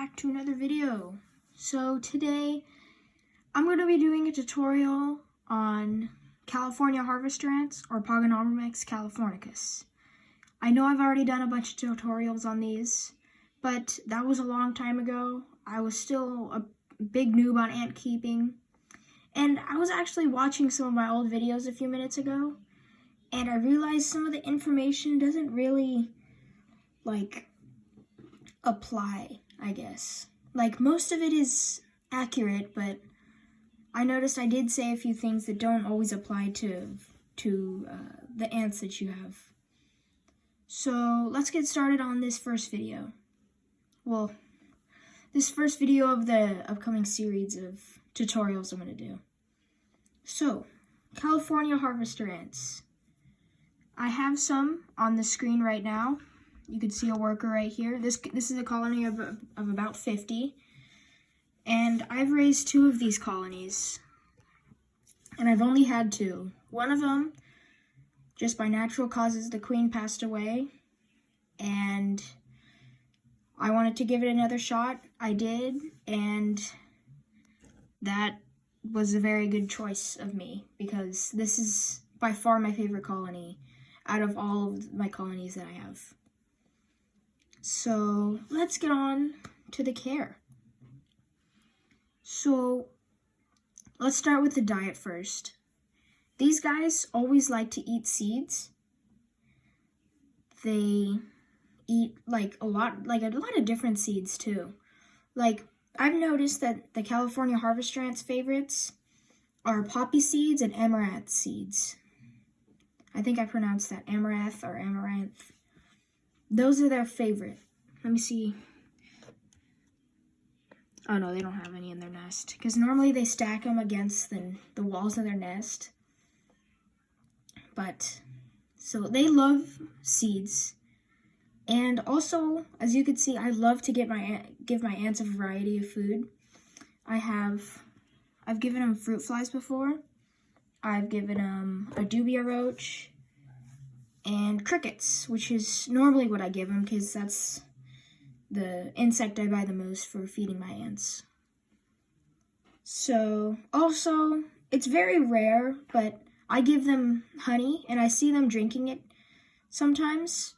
back to another video. So today I'm going to be doing a tutorial on California harvester ants, or Pogonomyrmex Californicus. I know I've already done a bunch of tutorials on these, but that was a long time ago. I was still a big noob on ant keeping, and I was actually watching some of my old videos a few minutes ago, and I realized some of the information doesn't really, apply, I guess. Most of it is accurate, but I noticed I did say a few things that don't always apply to the ants that you have. So let's get started on this first video. Well, this first video of the upcoming series of tutorials I'm going to do. So, California harvester ants. I have some on the screen right now. You can see a worker right here. This is a colony of about 50. And I've raised 2 of these colonies. And I've only had 2. One of them, just by natural causes, the queen passed away. And I wanted to give it another shot. I did. And that was a very good choice of me, because this is by far my favorite colony out of all of my colonies that I have. So let's get on to the care. So let's start with the diet first. These guys always like to eat seeds. They eat a lot of different seeds too. I've noticed that the California harvester ants' favorites are poppy seeds and amaranth seeds. I think I pronounced that amaranth or amaranth. Those are their favorite. Let me see. Oh no, they don't have any in their nest, because normally they stack them against the walls of their nest. But, so they love seeds. And also, as you can see, I love to give my ants a variety of food. I've given them fruit flies before. I've given them a dubia roach and crickets, which is normally what I give them, because that's the insect I buy the most for feeding my ants. So, also, it's very rare, but I give them honey, and I see them drinking it sometimes.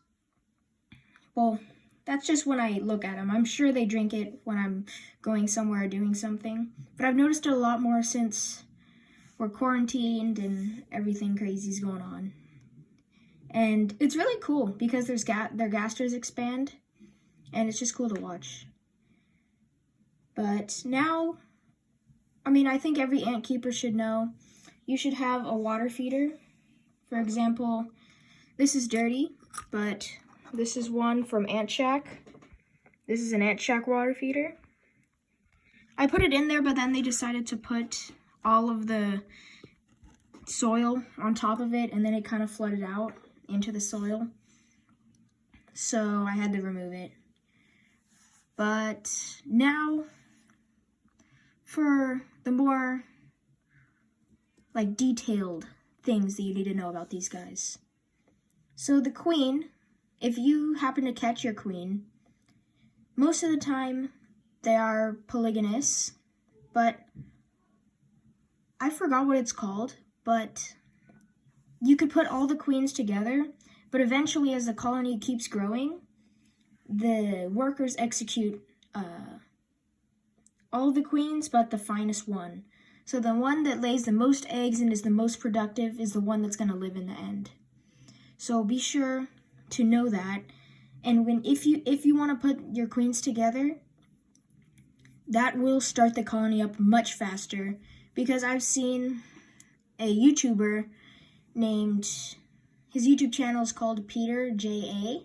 Well, that's just when I look at them. I'm sure they drink it when I'm going somewhere or doing something. But I've noticed it a lot more since we're quarantined and everything crazy's going on. And it's really cool because their gasters expand, and it's just cool to watch. But now, I think every ant keeper should know, you should have a water feeder. For example, this is dirty, but this is one from Ant Shack. This is an Ant Shack water feeder. I put it in there, but then they decided to put all of the soil on top of it, and then it kind of flooded out into the soil. So I had to remove it. But now, for the more detailed things that you need to know about these guys. So the queen, if you happen to catch your queen, most of the time they are polygamous, but I forgot what it's called, but you could put all the queens together, but eventually as the colony keeps growing, the workers execute all the queens but the finest one. So the one that lays the most eggs and is the most productive is the one that's going to live in the end. So be sure to know that. And if you want to put your queens together, that will start the colony up much faster, because I've seen a YouTuber his YouTube channel is called Peter J.A.,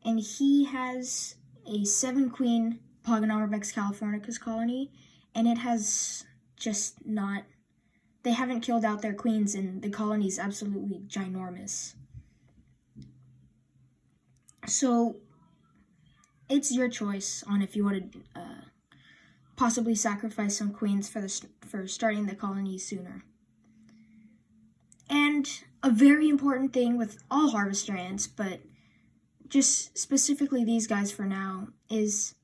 and he has a 7-queen Pogonomyrmex Californicus colony, and it has just not, they haven't killed out their queens, and the colony is absolutely ginormous. So it's your choice on if you want to possibly sacrifice some queens for starting the colony sooner. And a very important thing with all harvester ants, but just specifically these guys for now, is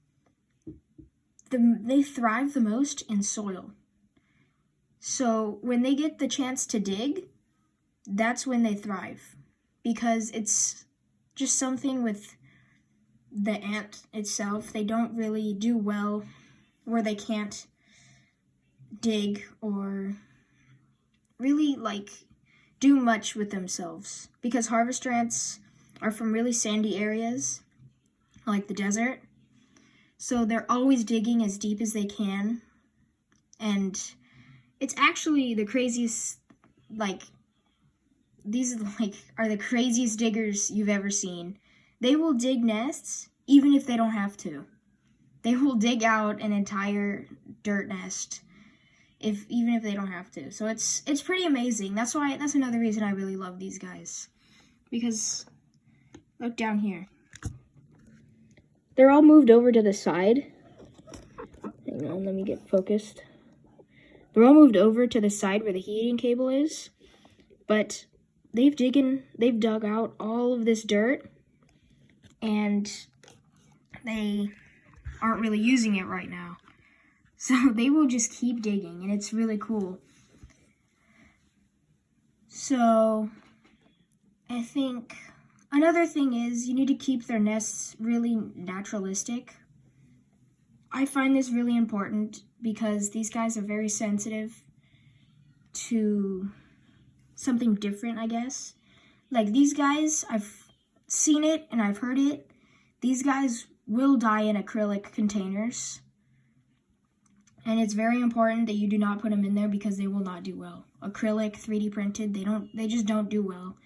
they thrive the most in soil. So when they get the chance to dig, that's when they thrive, because it's just something with the ant itself. They don't really do well where they can't dig or really like do much with themselves, because harvester ants are from really sandy areas like the desert, so they're always digging as deep as they can. And it's actually the craziest, like, these like are the craziest diggers you've ever seen. They will dig nests even if they don't have to. They will dig out an entire dirt nest even if they don't have to. So it's pretty amazing. That's another reason I really love these guys. Because look down here. They're all moved over to the side. Hang on, let me get focused. They're all moved over to the side where the heating cable is. But they've dug out all of this dirt, and they aren't really using it right now. So they will just keep digging, and it's really cool. So I think another thing is you need to keep their nests really naturalistic. I find this really important because these guys are very sensitive to something different, I guess. Like these guys, I've seen it and I've heard it. These guys will die in acrylic containers. And it's very important that you do not put them in there because they will not do well. Acrylic, 3D printed, they just don't do well.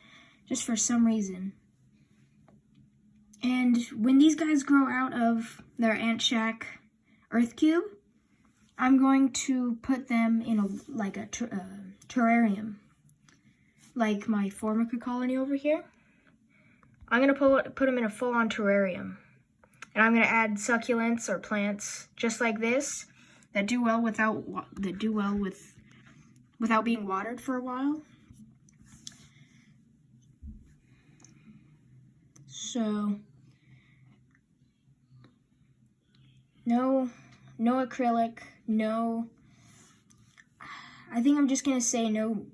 Just for some reason. And when these guys grow out of their ant shack earth cube, I'm going to put them in a terrarium. Like my Formica colony over here. I'm going to put them in a full-on terrarium. And I'm going to add succulents or plants just like this that do well without being watered for a while. So no acrylic, no, I think I'm just going to say no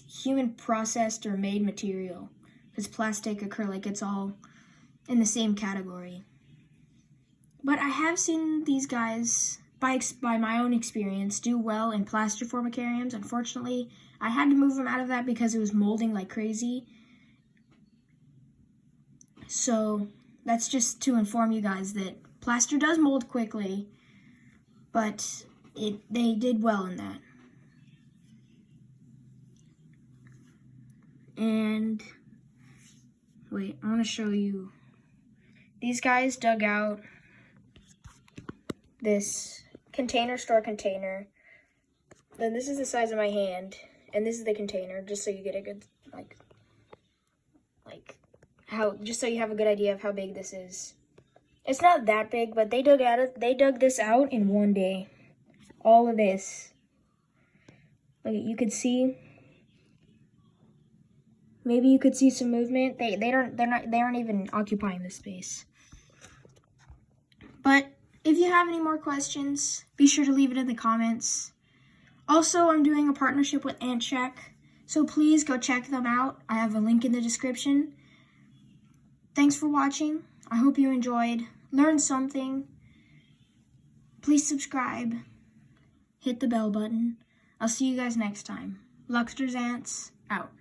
human processed or made material, because plastic, acrylic, it's all in the same category. But I have seen these guys, by my own experience, do well in plaster formicariums. Unfortunately, I had to move them out of that because it was molding like crazy. So that's just to inform you guys that plaster does mold quickly, but they did well in that. And wait, I want to show you. These guys dug out this store container. Then this is the size of my hand, and this is the container, just so you get a good just so you have a good idea of how big this is. It's not that big, but they dug this out in one day. All of this. Like you could see. Maybe you could see some movement. They aren't even occupying this space. But if you have any more questions, be sure to leave it in the comments. Also, I'm doing a partnership with Ant Shack, so please go check them out. I have a link in the description. Thanks for watching. I hope you enjoyed, learned something. Please subscribe, hit the bell button. I'll see you guys next time. Luxter's Ants, out.